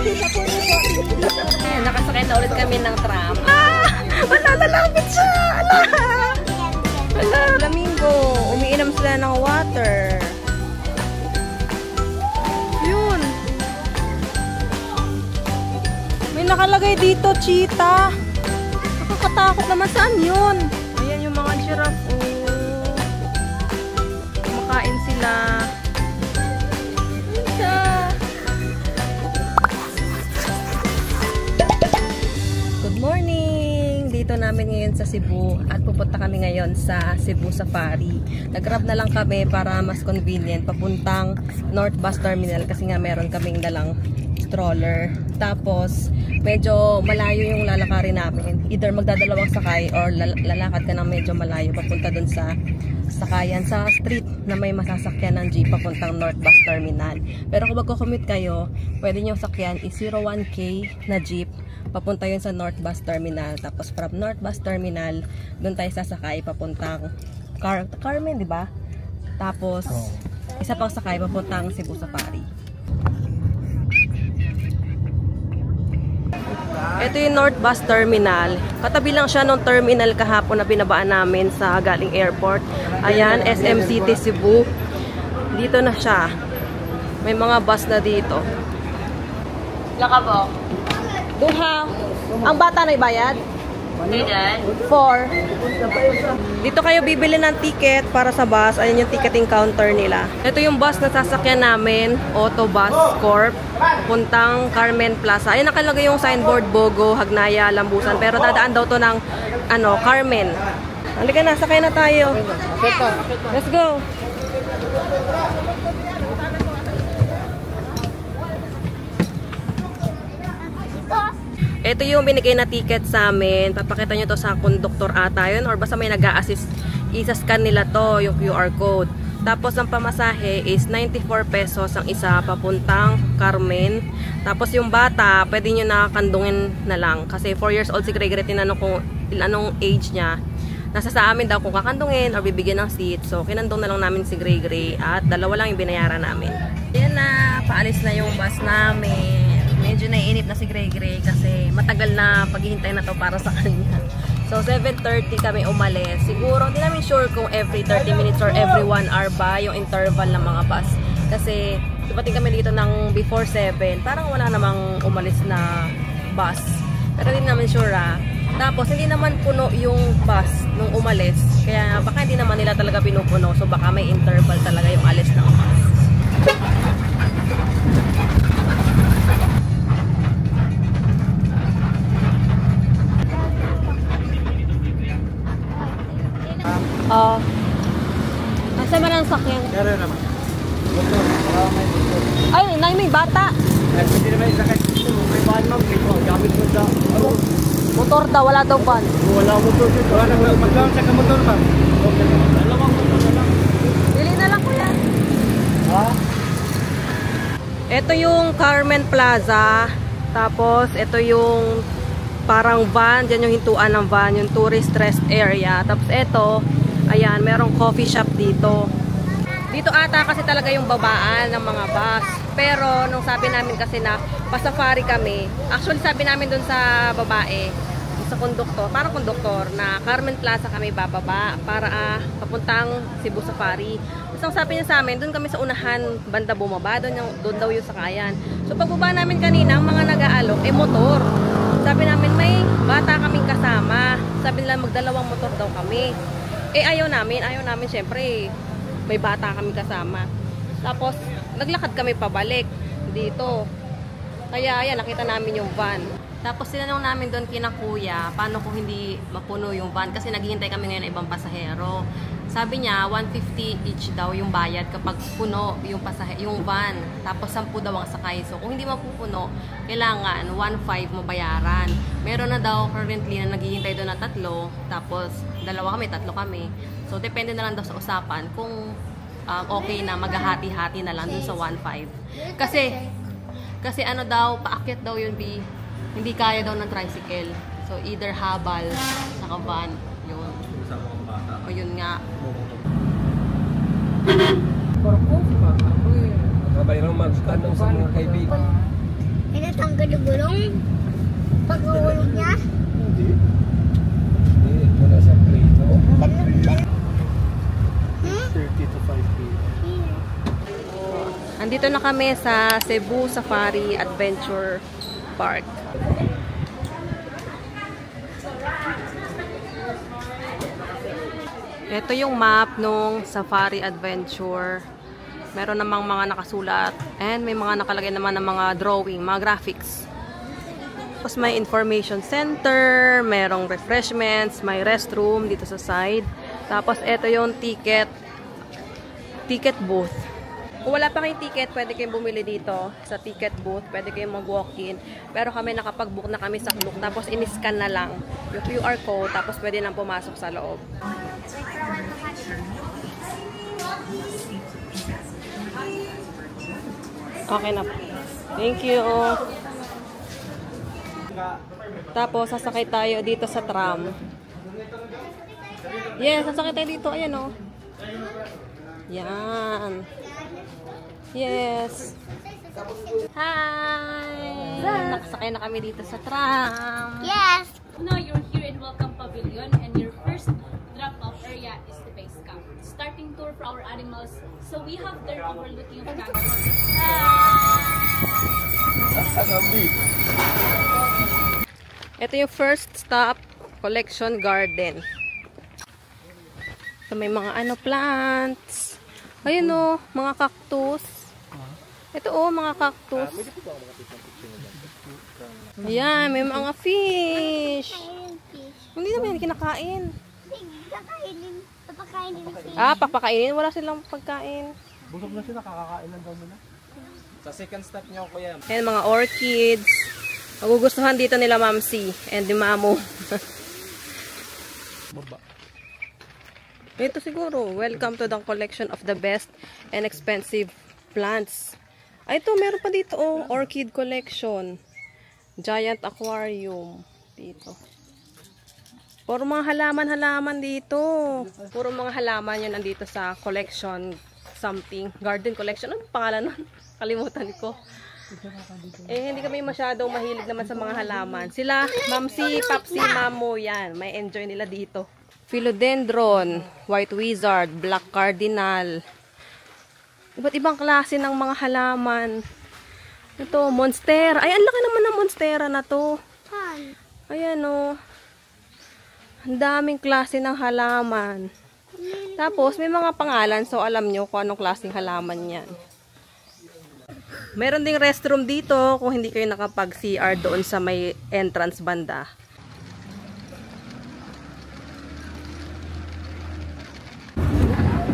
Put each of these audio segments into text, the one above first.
Ayan, nakasakay na ulit kami ng tram. Wala, lalapit siya! Wala, flamingo. Umiinom sila ng water. Yun. May nakalagay dito, cheetah. Nakakatakot naman. Saan yun? Ayan yung mga giraffe. Oh. Kumakain sila. Good morning! Dito namin ngayon sa Cebu at pupunta kami ngayon sa Cebu Safari. Nag-grab na lang kami para mas convenient papuntang North Bus Terminal kasi nga meron kaming dalang stroller. Tapos medyo malayo yung lalakarin namin. Either magdadalawang sakay or lalakad ka ng medyo malayo papunta dun sa sakayan sa street na may masasakyan ng jeep papuntang North Bus Terminal. Pero kung magko-commute kayo, pwede nyo sakyan is 01K na jeep. Papunta yun sa North Bus Terminal. Tapos from North Bus Terminal, doon tayo sasakay papuntang Carmen, di ba? Tapos isa pang sakay papuntang Cebu Safari. Ito yung North Bus Terminal. Katabi lang siya nung terminal kahapon na binabaan namin sa galing airport. Ayan, SM City Cebu. Dito na siya. May mga bus na dito. Lakabok. Duha. Ang bata na ibayad? 4. Dito kayo bibili ng ticket para sa bus. Ayan yung ticketing counter nila. Ito yung bus na sasakyan namin. Auto Bus Corp. Puntang Carmen Plaza. Ayan nakalagay yung signboard, Bogo, Hagnaya, Lambusan. Pero dadaan daw to ng Carmen. Halika na, sakay na tayo. Let's go. Ito yung binigay na ticket sa amin. Papakita nyo to sa conductor ata yun. Or basta may nag-a-assist. Isa-scan nila to, yung QR code. Tapos ang pamasahe is 94 pesos ang isa papuntang Carmen. Tapos yung bata, pwede nyo nakakandungin na lang. Kasi 4 years old si Gregory, tinanong kung anong age niya. Nasa sa amin daw kung kakandungin or bibigyan ng seat. So kinandong na lang namin si Gregory at 2 lang yung binayaran namin. Yan na, paalis na yung bus namin. Medyo naiinip na si Gregory kasi matagal na paghihintay na to para sa kanya. So 7:30 kami umalis. Siguro hindi namin sure kung every 30 minutes or every 1 hour ba yung interval ng mga bus. Kasi dumating kami dito ng before 7. Parang wala namang umalis na bus. Pero hindi naman sure Tapos hindi naman puno yung bus nung umalis. Kaya baka hindi naman nila talaga pinupuno. So baka may interval talaga yung alis ng bus. Nasa man ang sakyan? Meron naman. Ay, may bata. Hindi naman isakay. May van ma'am. Gamit mo sa Motor daw, wala daw van. Wala motor dito. Wala magkawang sa motor ma'am. Dalawang motor na lang. Bili na lang kuya. Ha? Ito yung Carmen Plaza. Tapos ito yung parang van. Diyan yung hintuan ng van. Yung tourist rest area. Tapos ito, ayan, merong coffee shop dito. Dito ata kasi talaga yung babaan ng mga bus. Pero nung sabi namin kasi na pa-safari kami, actually sabi namin dun sa babae, sa konduktor, parang konduktor, na Carmen Plaza kami bababa para papuntang Cebu Safari. Tapos ang sabi niya sa amin, dun kami sa unahan, banda bumaba, dun daw yung sakayan. So pagbaba namin kanina, ang mga nag-aalok, motor. Sabi namin, may bata kaming kasama. Sabi nila, magdalawang motor daw kami. Ayaw namin, syempre, may bata kami kasama. Tapos, naglakad kami pabalik dito. Kaya, ayan, nakita namin yung van. Tapos, tinanong namin doon kina kuya, paano kung hindi mapuno yung van? Kasi naghihintay kami ngayon ng ibang pasahero. Sabi niya, 150 each daw yung bayad kapag puno yung van. Tapos, 10 daw ang sakay. So, kung hindi mapupuno, kailangan 1.5 mabayaran. Meron na daw currently na naghihintay doon na 3. Tapos, 2 kami, 3 kami. So, depende na lang daw sa usapan kung okay na maghahati-hati na lang dun sa 1.5. Kasi ano daw, paakyat daw yun, hindi kaya daw ng tricycle. So, either habal, saka van. Yun. O yun nga. Kabayang magkano sa mga kaibigan. gulong? Pag-uulog niya? Hindi. Hindi, wala siyang prito. 30 to 5 p.m. Andito na kami sa Cebu Safari Adventure Park. Ito yung map nung Safari Adventure. Meron namang mga nakasulat and may mga nakalagay naman ng mga drawing, mga graphics. Tapos may information center, merong refreshments, may restroom dito sa side. Tapos ito yung ticket booth. Kung wala pa kayong ticket, pwede kayong bumili dito sa ticket booth. Pwede kayong mag-walk-in. Pero kami nakapag-book na kami sa Klook. Tapos in-scan na lang yung QR code. Tapos pwede nang pumasok sa loob. Okay na po. Thank you. Tapos sasakay tayo dito sa tram. Yes, sasakay tayo dito. Ayan o. Yan. Yes. Hi! Nakasakay na kami dito sa tram. Yes! Now you're here in Welcome Pavilion and your first drop-off area is the base camp. Starting tour for our animals. So we have there overlooking the kangaroo. Ito yung first stop, Collection Garden. So may mga plants. Ayun o, mga cactus. Ito o, mga cactus. Ayan, may mga fish. Hindi naman kinakain. Papakainin. Wala silang pagkain. Busog na sila, kakakain lang daw nila. Sa second step niyo, kuya. Ayan, mga orchids. Magugustuhan dito nila Ma'am C and ni Mamo. Baba. Ito siguro, welcome to the collection of the best and expensive plants. Ay, ito, meron pa dito, oh, orchid collection. Giant aquarium. Dito. Puro mga halaman-halaman dito. Puro mga halaman yun nandito sa collection something. Garden collection. Ano pangalan nun? Kalimutan ko. Hindi kami masyadong mahilig naman sa mga halaman. Sila, Mamsi, Papsi, Mamo, yan. May enjoy nila dito. Philodendron, white wizard, black cardinal. Iba't ibang klase ng mga halaman. Ito, monstera. Ay, ang laki naman ng monstera na to. Ayan o. Ang daming klase ng halaman. Tapos, may mga pangalan. So, alam nyo kung anong klaseng halaman yan. Meron ding restroom dito kung hindi kayo nakapag-CR doon sa may entrance banda.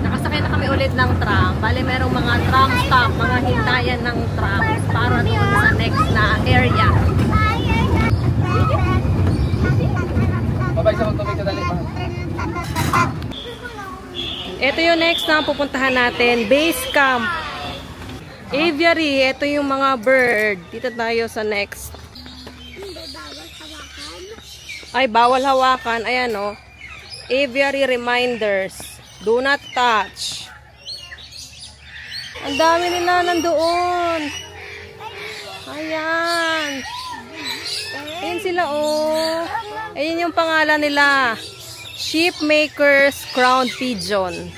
Nakasakay na kami ulit ng tram. Bale, merong mga tram stop, mga hintayan ng tram para doon sa next na area. Babay sa magtubig ka dali pa. Ito yung next na pupuntahan natin, base camp. Aviary, ito yung mga bird. Dito tayo sa next. Ay, bawal hawakan. Ayan o. Aviary reminders. Do not touch. Ang dami nila nandoon. Ayan. Ayan sila o. Ayan yung pangalan nila. Sheepmakers Crown Pigeon.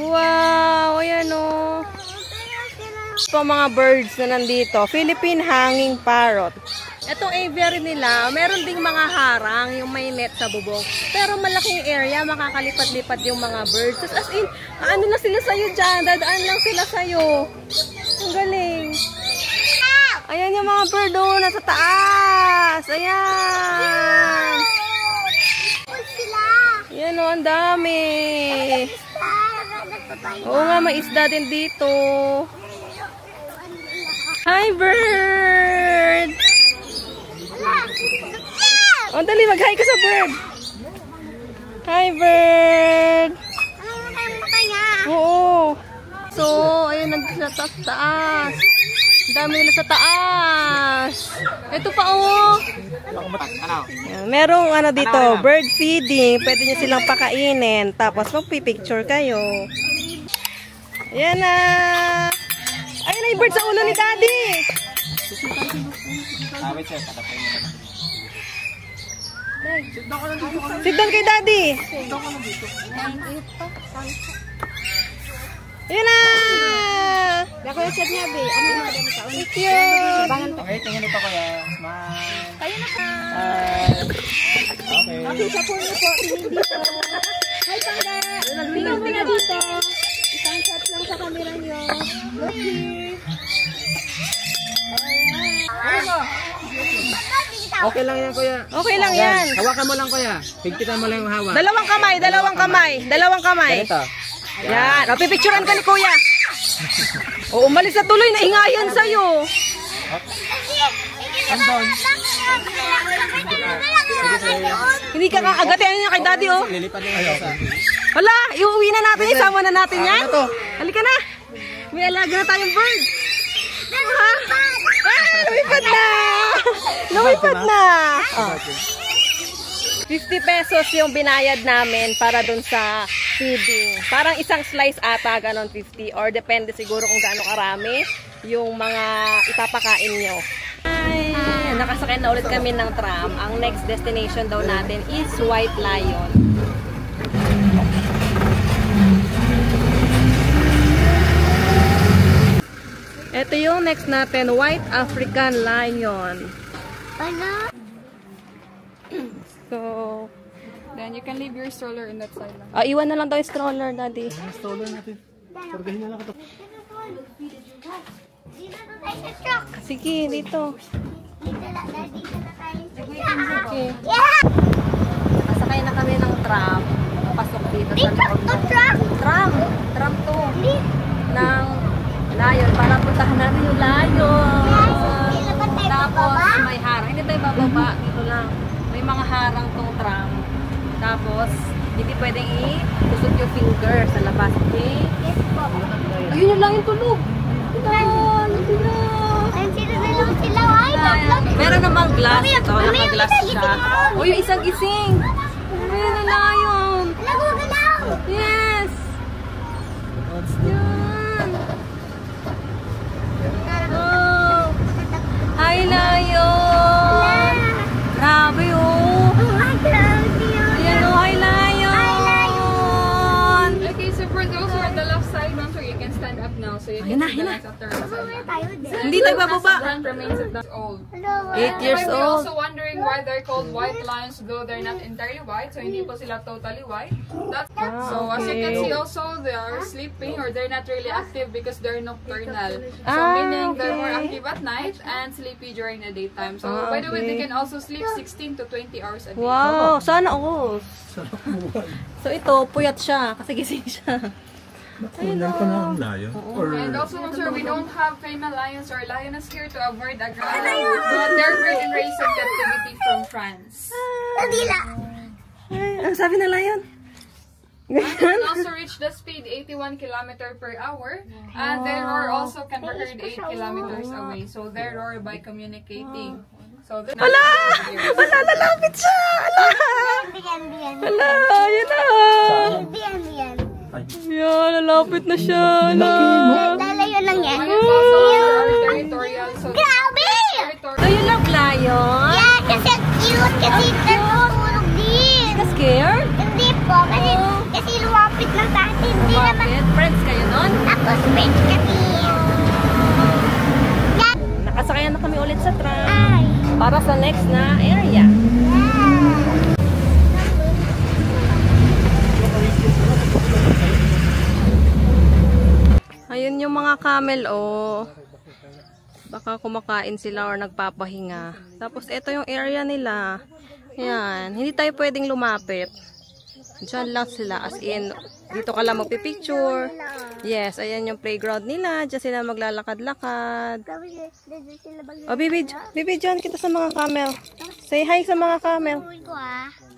Wow. Ayan o. Ito mga birds na nandito. Philippine Hanging Parrot. Itong aviary nila, meron ding mga harang, yung may net sa bubong. Pero malaking area, makakalipat-lipat yung mga birds. As in, ano na sila sa'yo dyan? Dadaan lang sila sa'yo. Ang galing. Ayan yung mga bird doon, nasa taas. Ayan. Ayan o, ang dami. Oo nga, may isda din dito. Hi, bird! Oh, dali, mag-hi ka sa bird. Hi, bird! Oo. So, ayun, nandito sa taas. Ang dami nila sa taas. Ito pa, oh. Merong dito, bird feeding. Pwede nyo silang pakainin. Tapos, magpipicture kayo. Ayan na. Ayun na yung bird sa ulo ni Daddy. Wait sir, patapay mo na. Sit down kay daddy. Ayan na! Dako yung chat niya, be. Ano na kami ka? Thank you! Okay, tingin ito kuya. Smile. Kayo na ka. Okay. Okay, sa po niyo po. Tingin dito. Hi, Pangga. Tingin mo na dito. Isang shot lang sa camera niyo. Look here. Okay lang yan kuya. Okay lang yan. Hawakan mo lang kuya. Higpitan mo lang yung hawak. Dalawang kamay, dalawang kamay, dalawang kamay. Ganito. Yan. O, pipicturean ka ni kuya. O, umalis na tuloy. Naingayan sa'yo. Andon. Hindi ka kakagatin niya kay daddy, oh. Lilipad yung hawak. Hala, iuwi na natin. Isama na natin yan. Ano to? Halika na. May alaga na tayong bird. Ha? Lumipad na. Lumipad na. Oh. 50 pesos yung binayad namin para dun sa feeding. Parang isang slice ata, ganon 50. Or depende siguro kung gaano karami yung mga ipapakain nyo. Ay, nakasakay na ulit kami ng tram. Ang next destination daw natin is White Lion. Ito yung next natin, White African Lion. Ano? So, Then you can leave your stroller in that side lang. iwan na lang daw yung stroller, daddy. Stroller natin. Sorgahin na lang ito. Dito na tayo sa truck. Sige, dito. Dito na tayo sa truck. Okay. Yeah! Nasakay na kami ng tram. Pasok dito sa Dito, loob ng truck. tram. Tram to. Ng Lion. Para puntahan namin yung Lion. Tapos may harang. Hindi tayo bababa. Dito lang. May mga harang tong tram. Tapos, hindi pwedeng i-tusok yung finger sa labas. Okay? Yes po. Ayun yung lang yung tulog. Ayun, hindi na. Ayun, sila. Ay, love. Meron namang glass. Ito, Mami, naka-glass mami, siya. mami. O, yung isang gising. Ayun na Lion. Nagugalaw. Yes! Yan! Oh! Hi, Lion! Grabe, oh! Ayan, oh, hi, Lion! Okay, so for those who are on the left side, ma'am, sir, you can stand up now. So you can see the lights after the side. Hindi tayo bababa. Brand remains at that old. 8 years You're old. also wondering why they're called white lions, though they're not entirely white. So hindi po sila totally white. That's so as you can see also they are sleeping or they're not really active because they're nocturnal. So meaning they're more active at night and sleepy during the daytime. So by the way, they can also sleep 16 to 20 hours a day. Wow! Sana all. So ito, puyat siya kasi gising siya. Kunan pa na ang layo. And also, sir, we don't have female lions or lioness here to avoid aggression. But they're bred and raised in captivity from France. Nadila. Ang sabi na Lion? And they can also reach the speed 81 km per hour. And their roar also can be heard 8 kilometers away. So they roar by communicating. So this Ala! Ala! Lalapit siya! Ala! Biyan. Ala! Yun na! Biyan. Yan, lalapit na siya. Ala! Lalayo lang yan. lions also are territorial. So Grabe! So you love Lion? Yeah, kasi cute. Kasi natutulog din. Ka scared? Hindi po. Kasi lumapit lang sa atin. Hindi naman. Bakit? Friends kayo nun? Tapos friends kami. Nakasakayan na kami ulit sa tram. Ay. Para sa next na area. Ayun yung mga camel, oh. Baka kumakain sila or nagpapahinga. Tapos ito yung area nila. Ayan. Hindi tayo pwedeng lumapit. Diyan lang sila. As in, dito ka lang magpipicture. Yes, ayan yung playground nila. Diyan sila maglalakad-lakad. O, Bibi, John kita sa mga camel. Say hi sa mga camel.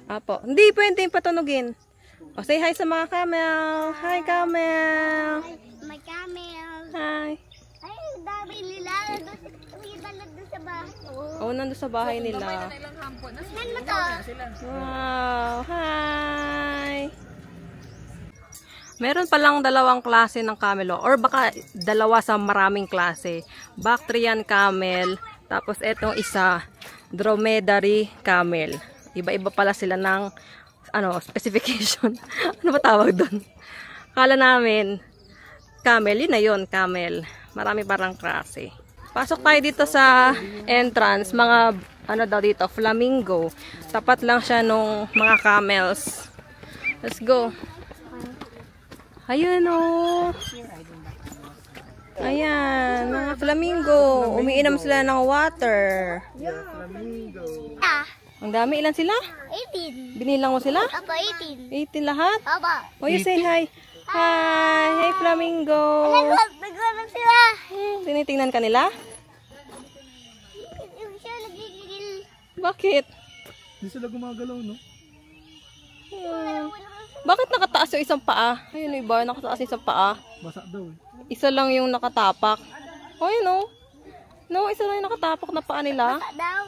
Apo. Hindi, pwede patunugin. O, say hi sa mga camel. Hi, camel. May camel. Hi. Ay, ang dami nila. May balad doon sa bahay. O, nandun sa bahay nila. Tignan mo to. Wow. Hi. Meron palang dalawang klase ng camel, or baka dalawa sa maraming klase. Bactrian camel, tapos etong isa, dromedary camel. Iba-iba pala sila ng specification. Ano ba tawag doon? Kala namin, camel, yun na yun, camel. Marami parang klase. Pasok tayo dito sa entrance, mga daw dito, flamingo. Tapat lang siya nung mga camels. Let's go. Ayun o. Ayan, mga flamingo. Umiinom sila ng water. Ang dami. Ilan sila? 18. Binilang mo sila? Apa, 18. 18 lahat? Apa. Oh, you say hi. Hi. Hey, flamingo. Naglalap sila. Tinitingnan ka nila? Yung siya nagigigil. Bakit? Hindi sila gumagalaw, no? Bakit nakataas yung isang paa? Ayun yung iba, nakataas yung isang paa. Basa daw eh. Isa lang yung nakatapak. Oh, yun o. No, isa lang yung nakatapak na paa nila. Daw.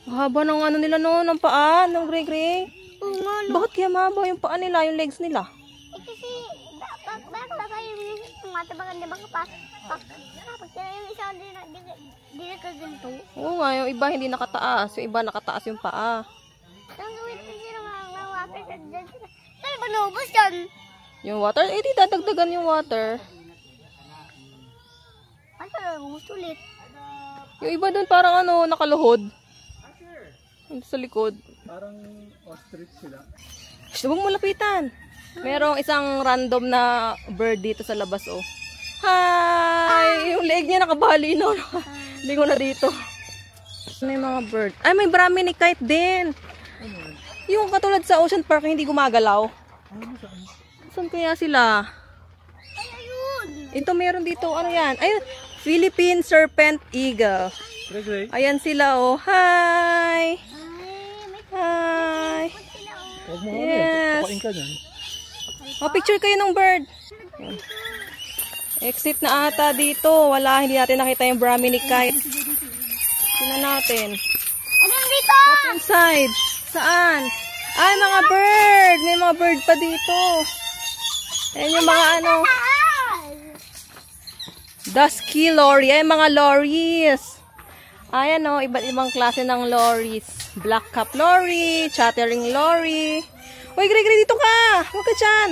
Haba ng nila no, ng paa, ng gray-gray. Oo nga. Bakit kaya mahaba yung paa nila, yung legs nila? Kasi, baka yung matabagan, di ba kapag yung isa di na kaganto. Oo nga, yung iba hindi nakataas. Yung iba nakataas yung paa. Ang gawin ko sila mga water ka dyan. Saan ba naubos yan? Yung water, di dadagdagan yung water. Ano na naubos ulit? Yung iba doon parang nakaluhod. Sa likod. Parang ostrich sila. Huwag mo lapitan. Merong isang random na bird dito sa labas, oh. Hi! Yung leg niya nakabali, no? Lingo na dito. Ano yung mga bird? Ay, may Brahminic kite din. Yung katulad sa Ocean Park, hindi gumagalaw. Saan kaya sila? Ito meron dito, ano yan? Ayun, Philippine Serpent Eagle. Gray-gray. Ayan sila, oh. Hi! Hi! Huwag mo Yes. Pakain ka dyan. Oh, picture kayo ng bird. Ayan. Exit na ata dito. Wala, hindi natin nakita yung Brahminic kite. Tingnan natin. Anong dito? What's inside? Saan? Ay, mga bird! May mga bird pa dito. Ayan yung mga dusky lorry. Ay, mga lorries. Ayan o, iba't ibang klase ng lorries. Black cap lorry, chattering lorry. Uy, Gray, dito ka! Huwag ka dyan!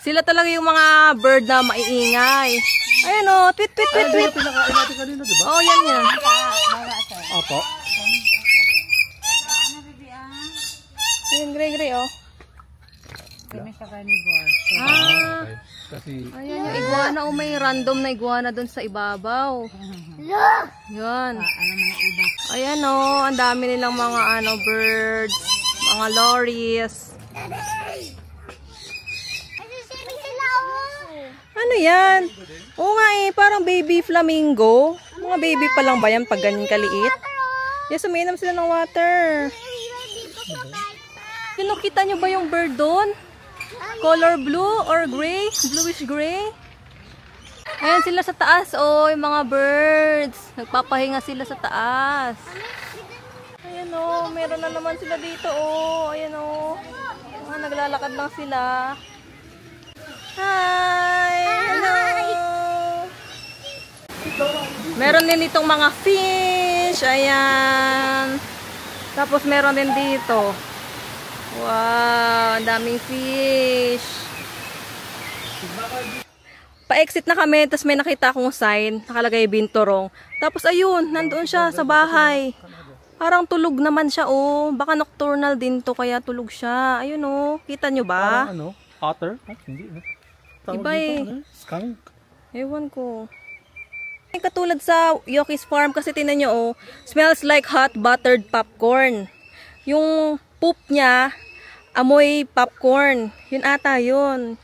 Sila talaga yung mga bird na maiingay. Ayan o, tweet. Pinakain natin kanina, di ba? Oh, yan. Apo. Ayan, Gray, oh. Okay. Kasi Ayan yung iguana. Oh, may random na iguana dun sa ibabaw. Yan. Ayan o, ang dami nilang mga birds, mga lorries. Ano yan? Oo nga parang baby flamingo. Mga baby pa lang ba yan pag ganyan kaliit? Yes, umiinom sila ng water. Kita nyo ba yung bird doon? Color blue or gray? Bluish gray? Ayan sila sa taas, oh, yung mga birds. Nagpapahinga sila sa taas. Ayan oh, meron na naman sila dito, oh. Ayan oh. Naglalakad lang sila. Hi! Hello! Meron din ditong mga fish. Ayan. Tapos meron din dito. Wow! Ang daming fish. Pa-exit na kami. Tapos may nakita akong sign. Nakalagay Binturong. Tapos ayun, nandoon siya sa bahay. Parang tulog naman siya, oh. Baka nocturnal din to, kaya tulog siya. Ayun, oh. Kita nyo ba? parang otter? Hindi, no? Iba eh. Skunk. Ewan ko. Katulad sa Yoki's Farm kasi tinan nyo, oh, smells like hot buttered popcorn. Yung poop niya, amoy popcorn. Yun ata yun.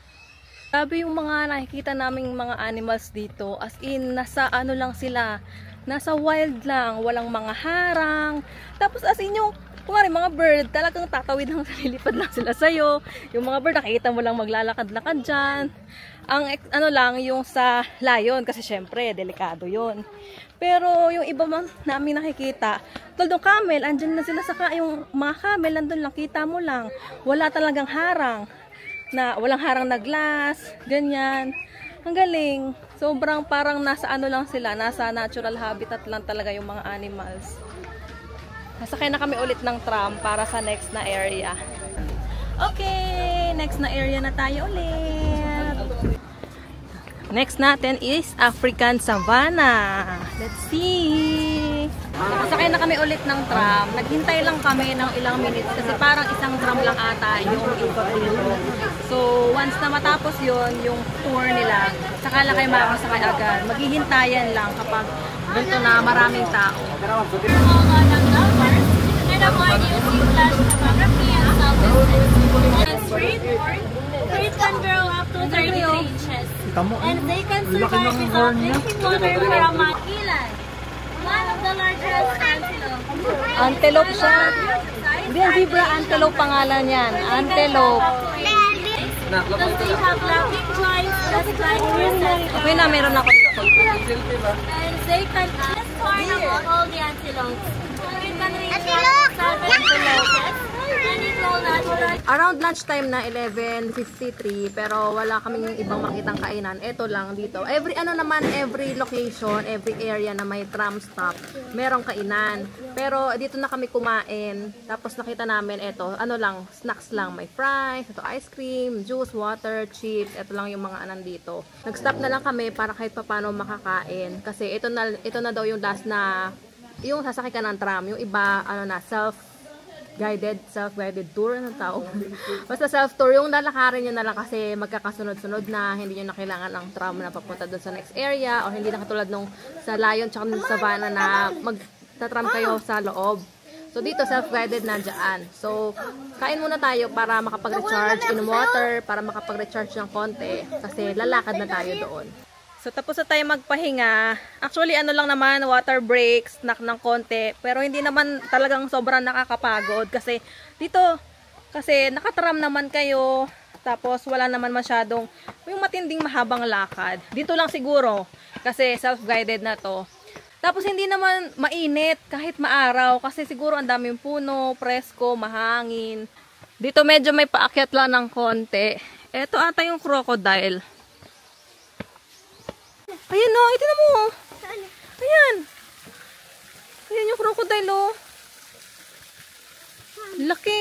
Sabi yung mga nakikita naming mga animals dito, as in, nasa lang sila, Nasa wild lang, walang mga harang. Tapos as in yung, kumari mga bird, talagang tatawid lang, lilipad lang sila sa'yo. Yung mga bird, nakikita mo lang maglalakad-lakad dyan. Ang ano lang, yung sa lion, kasi syempre, delikado yon. Pero yung iba man namin nakikita, tulad ng camel, andyan na sila yung mga camel, nandun lang, kita mo lang. Wala talagang harang. Walang harang na glass, ganyan. Ang galing. Sobrang parang nasa ano lang sila, nasa natural habitat lang talaga yung mga animals. Nasakay na kami ulit ng tram para sa next na area. Okay, next na area na tayo ulit. Next natin is African Savannah. Let's see. Nasakay na kami ulit ng tram. Naghintay lang kami ng ilang minutes kasi parang isang tram lang ata yung ikot dito. So, once na matapos yon yung tour nila, saka lang kayo makakasakay agad. Maghihintayan lang kapag ganito na maraming tao. It can grow up to 33 inches. And they can survive without drinking water for a month. Ilan? One of the largest antelope. Antelope siya. Hindi yan zebra, antelope pangalan yan. Antelope. Does they have laughing joints just like horses? Okay na, meron ako. And they can just corn among all the antelopes. It can reach 7 antelopes. And it's all natural. Around lunchtime na 11:53 pero wala kaming ibang makitang kainan. Ito lang dito. Every location, every area na may tram stop, merong kainan. Pero dito na kami kumain. Tapos nakita namin ito, snacks lang, may fries, ito ice cream, juice, water, chips. Ito lang yung mga anan dito. Nag-stop na lang kami para kahit papaano makakain kasi ito na daw yung last na yung sasakay ka ng tram. Yung iba self-guided tour ng tao. Basta self-tour, yung lalakarin nyo na lang kasi magkakasunod-sunod na, hindi nyo na kailangan ng tram na papunta doon sa next area o hindi na katulad nung sa Lion tsaka sa Savannah na magta-tram kayo sa loob. So dito self-guided na dyan. So kain muna tayo para makapag-recharge in water, para makapag-recharge ng konti kasi lalakad na tayo doon. So, tapos na tayo magpahinga. Actually, lang naman, water break, snack ng konti. Pero hindi naman talagang sobrang nakakapagod. Kasi, dito, nakatram naman kayo. Tapos, wala naman masyadong, yung matinding mahabang lakad. Dito lang siguro, kasi self-guided na to. Tapos, hindi naman mainit, kahit maaraw. Kasi siguro, ang daming puno, presko, mahangin. Dito, medyo may paakyat lang ng konti. Ito ata yung crocodile. Ayan o, ito na mo. Ayan. Ayan yung crocodile o. Laki.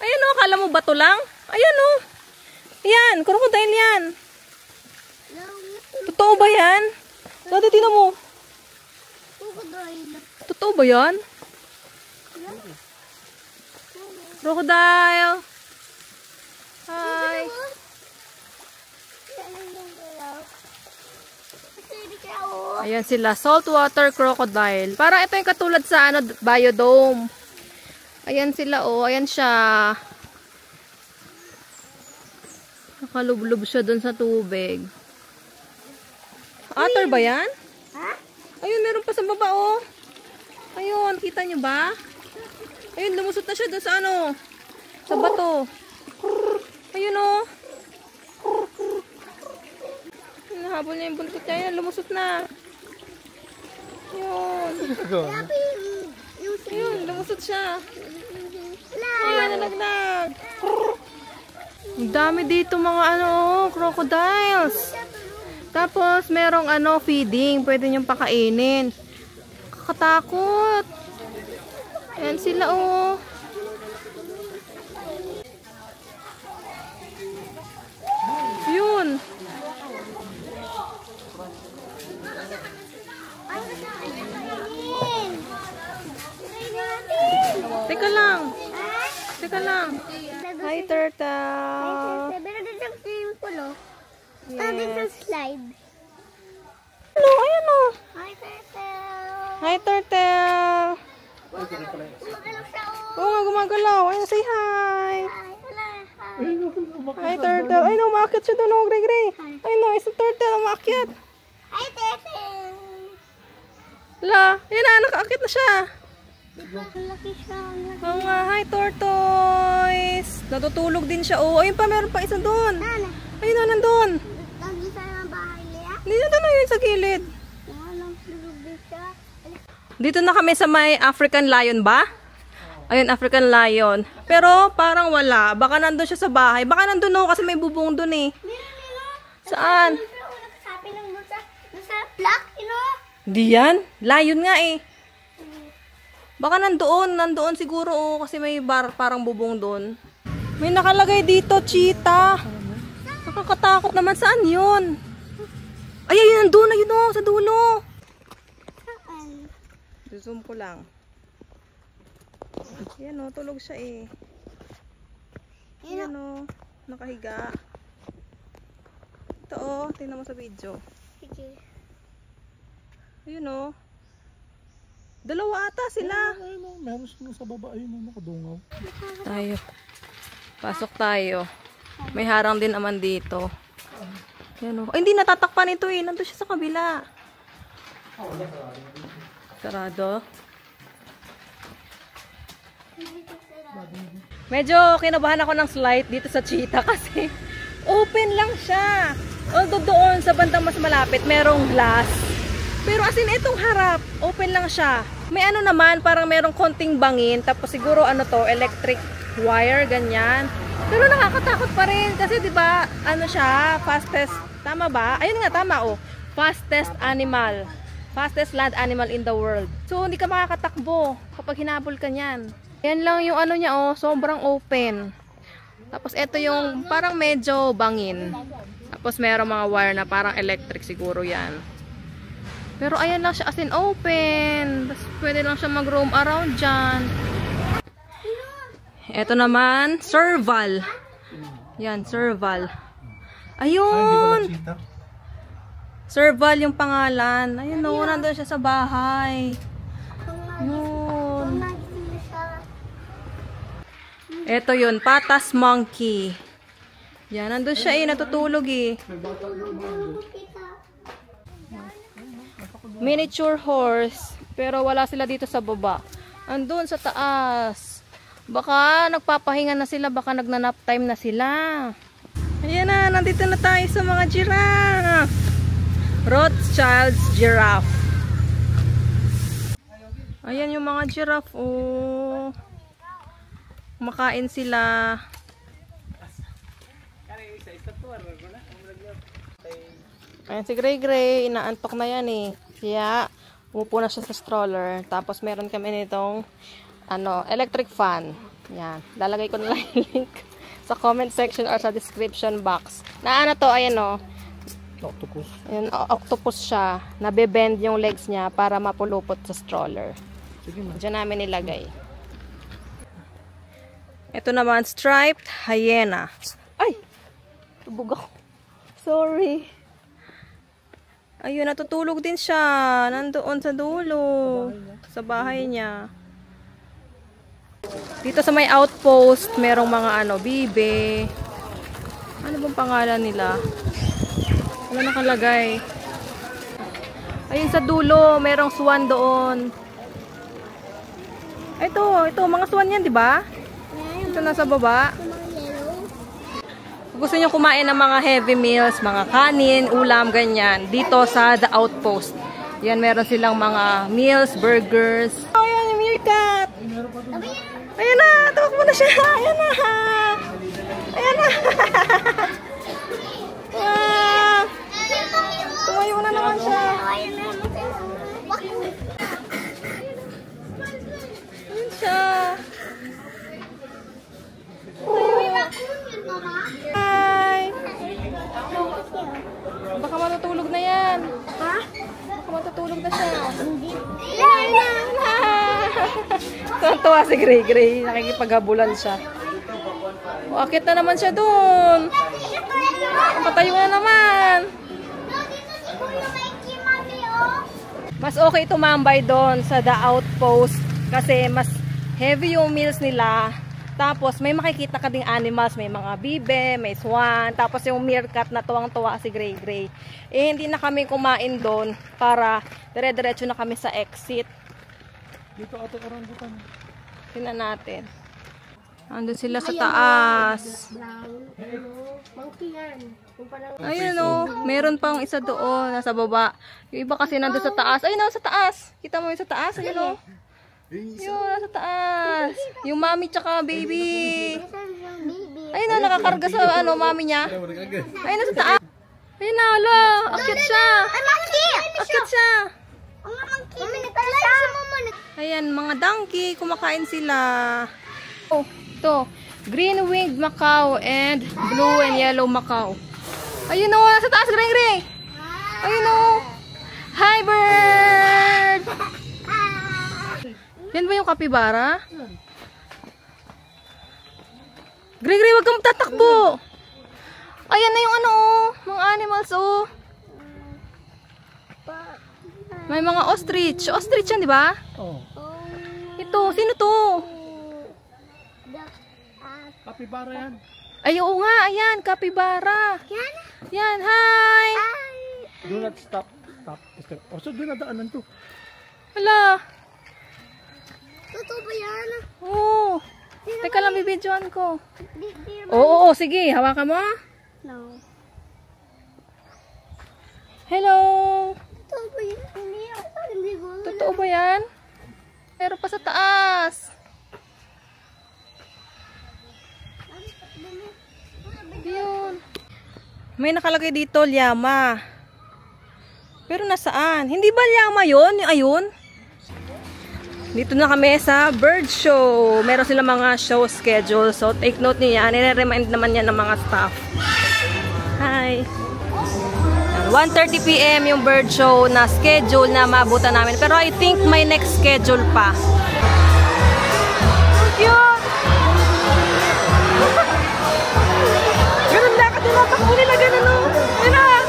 Ayan o, kala mo bato lang? Ayan o. Ayan, crocodile yan. Totoo ba yan? Dati tingnan mo. Totoo ba yan? Crocodile. Hi. Ayan sila, saltwater crocodile. Parang ito yung katulad sa biodome. Ayan sila ayan siya. Nakalublob siya dun sa tubig. Otter ba yan? Ayun, meron pa sa baba Ayun, kita nyo ba? Ayun, lumusot na siya dun sa sa bato. Ayun Nahabol niya yung buntot niya. Ayun, lumusot na. Ayun. Ayun, lumusot siya. Ayun, nalaglag. Ang dami dito mga crocodiles. Tapos, merong feeding. Pwede niyong pakainin. Kakatakot. Ayan sila Yun. Teka lang. Hi, turtle. Meron din ang swimming pool Meron din slide. Ayan Hi, turtle. Hi, turtle. Gumagalaw siya Gumagalaw. Ayun, say hi. Hi, turtle. Ay, umakyat siya doon. Gray. Ay, isang turtle. Umakyat. Hi, turtle. La, yan na, nakaakit na siya. Malaki siya. Mga hi tortoise. Natutulog din siya. Oh, ayun pa, meron pa isa doon. Ayun na, nandun. Nandun sa bahay niya. Dito na yun sa gilid. Dito na kami sa may African lion ba? Ayun, African lion. Pero parang wala. Baka nandun siya sa bahay. Baka nandun no, kasi may bubong dun eh. Saan? Nakasabi lang mo sa block, Di yan. Lion nga eh. Baka nandoon siguro oh, kasi may parang bubong doon. May nakalagay dito, cheetah. Nakakatakot naman. Saan yun? Ay, ayun, nandun, ayun oh, sa dulo. Zoom ko lang. Yan o, tulog siya eh. Yan o, nakahiga. Ito o, tingnan mo sa video. Ayun o. Dalawa ata sila. Meron sila sa baba. Ayun, nakadungaw. Tayo. Pasok tayo. May harang din naman dito. Yan o. Ay, hindi natatakpan ito eh. Nandun siya sa kabila. Sarado. Medyo kinabahan ako ng slide dito sa cheetah kasi open lang siya. Although doon sa bandang mas malapit merong glass. Pero as in itong harap, open lang siya. May ano naman, parang merong konting bangin. Tapos siguro ano to, electric wire, ganyan. Pero nakakatakot pa rin kasi 'di ba, ano siya, fastest, tama ba? Ayun nga, tama oh. Fastest animal. Fastest land animal in the world. So, hindi ka makakatakbo kapag hinabol ka niyan. Yan lang yung ano niya, oh. Sobrang open. Tapos, ito yung parang medyo bangin. Tapos, merong mga wire na parang electric siguro yan. Pero, ayan lang siya as in open. Tapos, pwede lang siya mag-roam around dyan. Ito naman, serval. Yan, serval. Ayun! Serval yung pangalan. Ayun o, nandun siya sa bahay. Yun. Ito yun, patas monkey. Yan, nandun siya eh, natutulog eh. Miniature horse. Pero wala sila dito sa baba. Andun sa taas. Baka nagpapahinga na sila, baka nagnanap time na sila. Ayan na, nandito na tayo sa mga giraffe. Rothschild's giraffe. Ayan yung mga giraffe. Oh. Kumakain sila. Ayan si Gray Gray. Inaantok na yan eh. Kaya umupo na siya sa stroller. Tapos meron kami nitong electric fan. Yan. Lalagay ko na lang yung link sa comment section or sa description box. Na ano to, ayan o. Octopus. Ayan, octopus siya. Nabe-bend yung legs niya para mapulupot sa stroller. Sige na. Diyan namin nilagay. Ito naman, striped hyena. Ay! Tubog ako. Sorry. Ayun, natutulog din siya. Nandoon sa dulo. Sa bahay niya. Dito sa may outpost, merong mga bibe. Ano bang pangalan nila? Wala nakalagay. Ayun sa dulo, merong swan doon. Ito, mga swan yan, di ba? Ito nasa baba. Kung gusto nyo kumain ng mga heavy meals, mga kanin, ulam, ganyan, dito sa The Outpost. Yan, meron silang mga meals, burgers. Oh, yan yung meerkat. Ayan na, tawag mo na siya. Ayan na. Ayan na. Wow. Tumayo na naman siya. Ayan siya. Hi. Baka matutulog na yan. Ha? Baka matutulog na siya. Ayan na. Tuwa si Gray Gray. Nakikipaghabulan siya. Akit na naman siya dun. Patayo na naman. Mas okay tumambay doon sa The Outpost kasi mas heavy yung meals nila. Tapos may makikita ka ding animals, may mga bibe, may swan, tapos yung meerkat na tuwang-tuwa si Gray Gray. Eh hindi na kami kumain doon para dire-diretso na kami sa exit. Dito ate orangutan. Tingnan natin. Andun sila sa taas. Monkey yan. Ayun o, meron pang isa doon, nasa baba. Yung iba kasi nandun sa taas. Ayun o, sa taas. Kita mo yung sa taas? Ayun o. Yun, nasa taas. Yung mami tsaka baby. Ayun na, nakakarga sa mami niya. Ayun na sa taas. Ayun na, hala. Akit siya. Akit siya. Ayan, mga donkey. Kumakain sila. Oh, ito. Green winged macaw and blue and yellow macaw. Ayun o, nasa taas, Gray Gray. Ayun o. Hi, bird. Yan ba yung kapibara? Gray Gray, wag kang tatakbo. Ayan na yung mga animals oh. May mga ostrich. Ostrich yan, di ba? Oh. Ito, sino to? Kapibara yan. Ay, oo nga, ayan, kapibara. Yan, hi. Do not stop. Stop. Oh, so doon na daanan to. Hala. Totoo ba yan? Oo. Teka lang, bibidyoan ko. Oo, sige. Hawakan mo. No. Hello. Totoo ba yan? Hindi ko. Totoo ba yan? Meron pa sa taas. Yun. May nakalagay dito, llama. Pero nasaan? Hindi ba llama yun? Ayun. Dito na kami sa bird show. Meron sila mga show schedule. So, take note niyo yan. I-remind naman yan ng mga staff. Hi. 1:30 PM yung bird show na schedule na maabutan namin. Pero I think may next schedule pa. Cute! Ganun lakad yung natakbo nila. Ganun o. Yun na.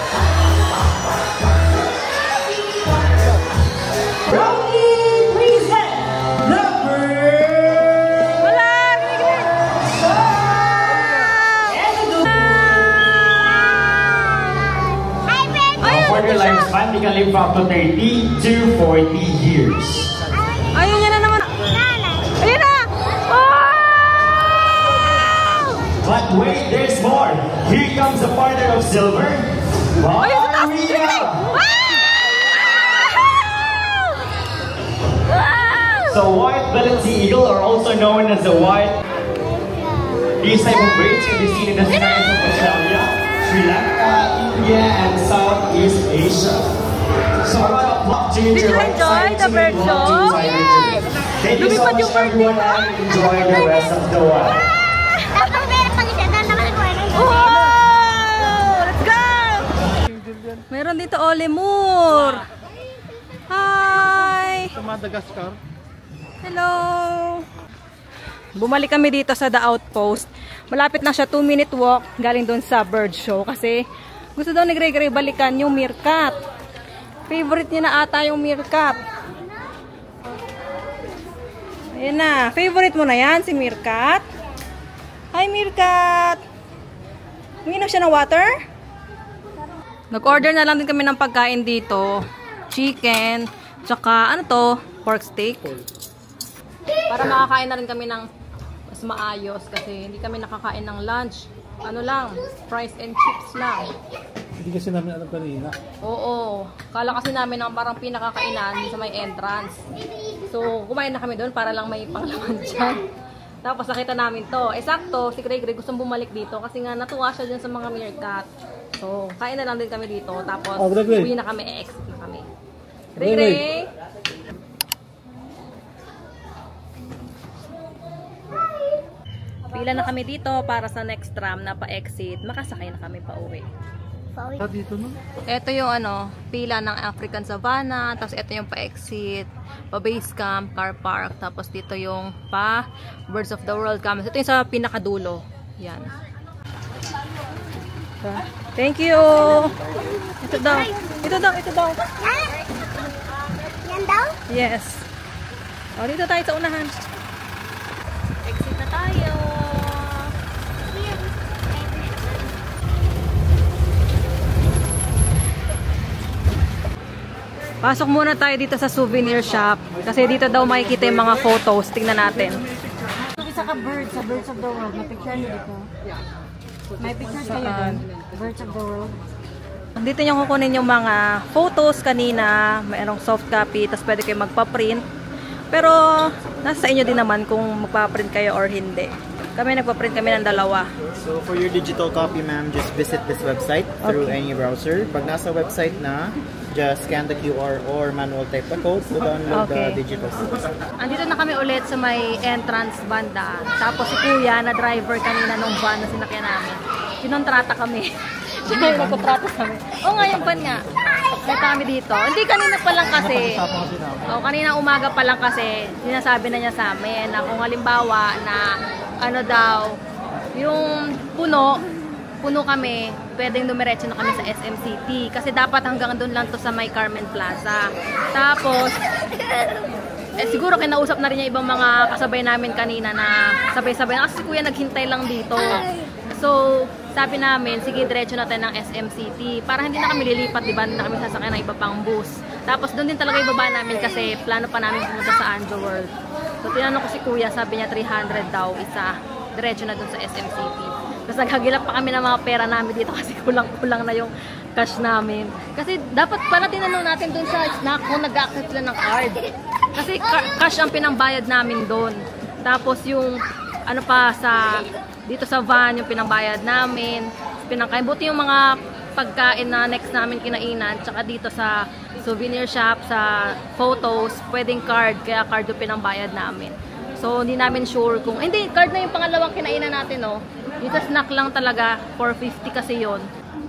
Lifespan, we can live up to 30 to 40 years. Ayun niya na naman. Ayun na! Oh! But wait, there's more. Here comes the partner of silver. Maria! So white-bellied sea eagle are also known as the white. These type of birds can be seen in the skies of Australia, Sri Lanka, India, and Southeast Asia. So a lot of luck to you. Did you enjoy the bird show? Yes! Thank you so much everyone and enjoy the rest of the world. Oh! Let's go! Meron dito lemur. Hi! Sa Madagascar. Hello! Bumalik kami dito sa The Outpost. Malapit na siya, 2-minute walk galing doon sa bird show kasi gusto daw ni Gray Gray balikan yung meerkat. Favorite niya na ata yung meerkat. Ayan na. Favorite mo na yan, si meerkat. Hi, meerkat! Uminom siya ng water? Nag-order na lang din kami ng pagkain dito. Chicken, tsaka ano to? Pork steak. Para makakain na rin kami ng mas maayos kasi hindi kami nakakain ng lunch. Ano lang, fries and chips lang. Hindi kasi namin alam kanina. Oo. Kala kasi namin ang parang pinakakainan sa may entrance. So, kumain na kami doon para lang may panglaman dyan. Tapos nakita namin to. Sakto, si Gray Gray gustong bumalik dito kasi nga natuwa siya dyan sa mga meerkat. So, kain na lang din kami dito. Tapos, uwi na kami, exit na kami. Gray Gray! Pila na kami dito para sa next tram na pa-exit. Makasakay na kami pa uwi. Dito no? Ito yung pila ng African Savannah, tapos ito yung pa-exit, pa-base camp, car park, tapos dito yung pa-Birds of the World camp. Ito yung sa pinakadulo. Yan. Thank you! Ito daw. Ito daw, ito daw. Yan daw? Yes. O, dito tayo sa unahan. Exit na tayo. Pasok muna tayo dito sa souvenir shop. Kasi dito daw makikita yung mga photos. Tingnan natin. Isa ka birds sa Birds of the World. May picture niyo dito. May pictures kayo doon. Birds of the World. Dito nyo kukunin yung mga photos kanina. Mayroong soft copy. Tapos pwede kayo magpa-print. Pero nasa inyo din naman kung magpa-print kayo or hindi. Kami nagpa-print kami ng dalawa. So for your digital copy, ma'am, just visit this website through any browser. Pag nasa website na, just scan the QR or manual type the code to download the digital CD. Andito na kami ulit sa may entrance banda. Tapos si Kuya na driver kanina nung van na sinakyan namin. Kinontrata kami. Nagkontrata kami. Oo nga, yung van nga. Kaya kami dito. Hindi, kanina pa lang kasi. Kanina umaga pa lang kasi sinasabi na niya sa amin na kung halimbawa na ano daw, yung puno kami, pwedeng dumiretso na kami sa SM City. Kasi dapat hanggang doon lang to sa may Carmen Plaza. Tapos, siguro kinausap na rin niya ibang mga kasabay namin kanina na sabay-sabay na. Kasi si Kuya naghintay lang dito. So, sabi namin, sige, diretso natin ng SM City. Para hindi na kami lilipat, diba? Hindi na kami sasakyan ng iba pang bus. Tapos, doon din talaga ibaba namin kasi plano pa namin pumunta sa Anjo World. So, tinanong ko si Kuya, sabi niya 300 daw isa. Diretso na doon sa SM City. Tapos, naghagilap pa kami ng mga pera namin dito kasi kulang-kulang na yung cash namin. Kasi, dapat pala tinanong natin doon sa snack kung nag-accept sila ng card. Kasi, cash ang pinambayad namin doon. Tapos, yung, ano pa, dito sa van, yung pinambayad namin, pinangkain. Buti yung mga pagkain na next namin kinainan, tsaka dito sa souvenir shop, sa photos, pwedeng card, kaya card yung pinambayad namin. So, hindi namin sure kung, hindi, card na yung pangalawang kinainan natin, no? Dito snack lang talaga, 450 kasi yon.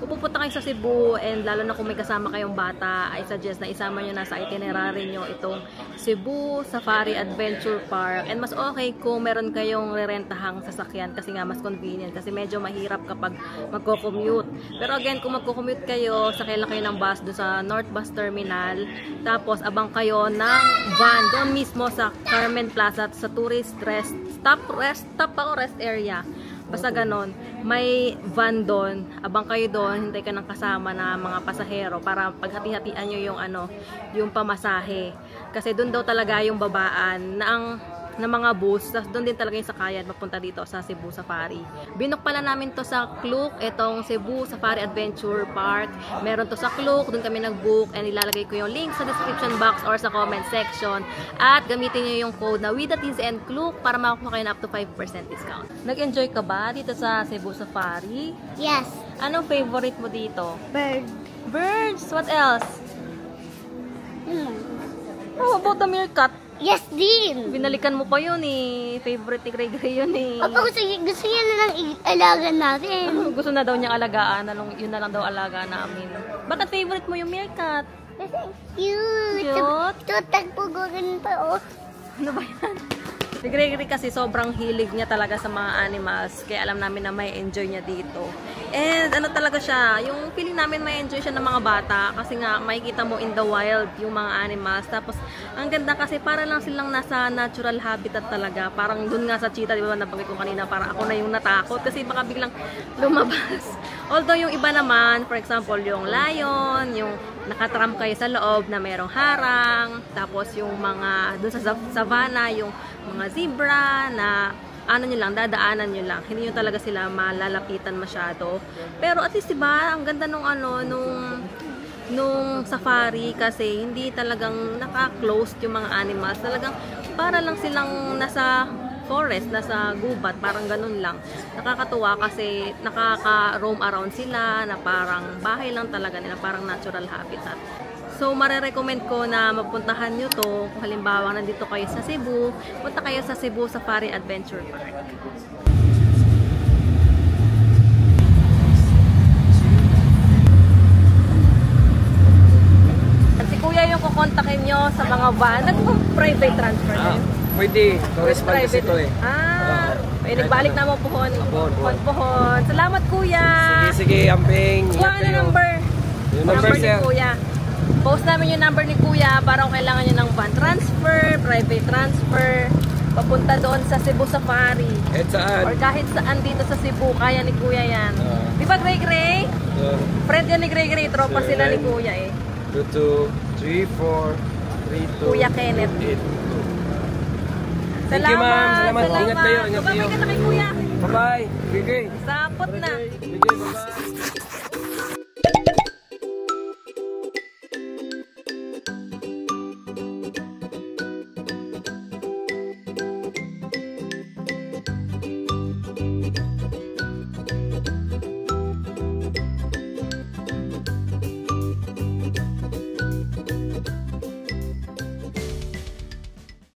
Kung pupunta kayo sa Cebu, and lalo na kung may kasama kayong bata, I suggest na isama nyo na sa itinerary nyo itong Cebu Safari Adventure Park. And mas okay kung meron kayong rerentahang sasakyan kasi nga mas convenient. Kasi medyo mahirap kapag magko-commute. Pero again, kung magko-commute kayo, sakay lang kayo ng bus doon sa North Bus Terminal. Tapos abang kayo ng van doon mismo sa Carmen Plaza sa tourist rest area. Basta ganon, may van doon, abang kayo doon, hintay ka ng kasama na mga pasahero para paghati-hatian nyo yung yung pamasahe. Kasi doon daw talaga yung babaan na mga bus, tapos doon din talaga yung sakayan papunta dito sa Cebu Safari. Binook pala namin to sa Klook, itong Cebu Safari Adventure Park. Meron to sa Klook, doon kami nag-book, and ilalagay ko yung link sa description box or sa comment section. At gamitin nyo yung code na WIDATIZANDKLOOK para makakuha kayo na up to 5% discount. Nag-enjoy ka ba dito sa Cebu Safari? Yes. Anong favorite mo dito? Bird. Birds! What else? How about the meerkat? Yes, din. Binalikan mo pa yun eh. Favorite ni Gray yun eh. Opo, gusto niya na lang alagaan natin. Gusto na daw niyang alagaan. Yun na lang daw alaga namin. Bakit favorite mo yung meerkat? Cute. Cute? Tagpugugan pa, oh. Ano ba yan? Si Gray kasi sobrang hilig niya talaga sa mga animals. Kaya alam namin na may enjoy niya dito. And ano talaga siya, yung feeling namin may enjoy siya ng mga bata. Kasi nga, makikita mo in the wild yung mga animals. Tapos, ang ganda kasi para lang silang nasa natural habitat talaga. Parang dun nga sa cheetah, di ba nabanggit ko kanina, parang ako na yung natakot. Kasi baka biglang lumabas. Although yung iba naman, for example, yung lion, yung nakatram kayo sa loob na merong harang. Tapos yung mga, dun sa savannah, yung mga zebra na ano nyo lang, dadaanan nyo lang. Hindi nyo talaga sila malalapitan masyado. Pero at least diba, ang ganda nung nung safari kasi hindi talagang naka-closed yung mga animals. Talagang para lang silang nasa forest, nasa gubat, parang ganun lang. Nakakatuwa kasi nakaka-roam around sila na parang bahay lang talaga nila, parang natural habitat. So, marirecommend ko na mapuntahan nyo to kung halimbawa nandito kayo sa Cebu, punta kayo sa Cebu Safari Adventure Park. Si Kuya yung kukontakin nyo sa mga van. Nag-private transfer na yun? Pwede. Tourist van kasi ito eh. Nagbalik na mo pohon. Pohon. Salamat Kuya! Sige, amping. Kuha na number. Yung number ni Kuya. Post namin yung number ni Kuya para kung kailangan nyo ng van transfer, private transfer, papunta doon sa Cebu Safari. Kahit saan. Or kahit saan dito sa Cebu, kaya ni Kuya yan. Di ba Gray? Friend yan ni Gray, tropa sila ni Kuya eh. Due to 3, 4, 3, 2, Kuya Kenneth. 8. Salamat. Thank you, ma'am. Salamat. Ingat kayo. Ingat kayo. Babay ka na kay Kuya. Bye-bye. Okay. Sapot na. Sige, bye-bye.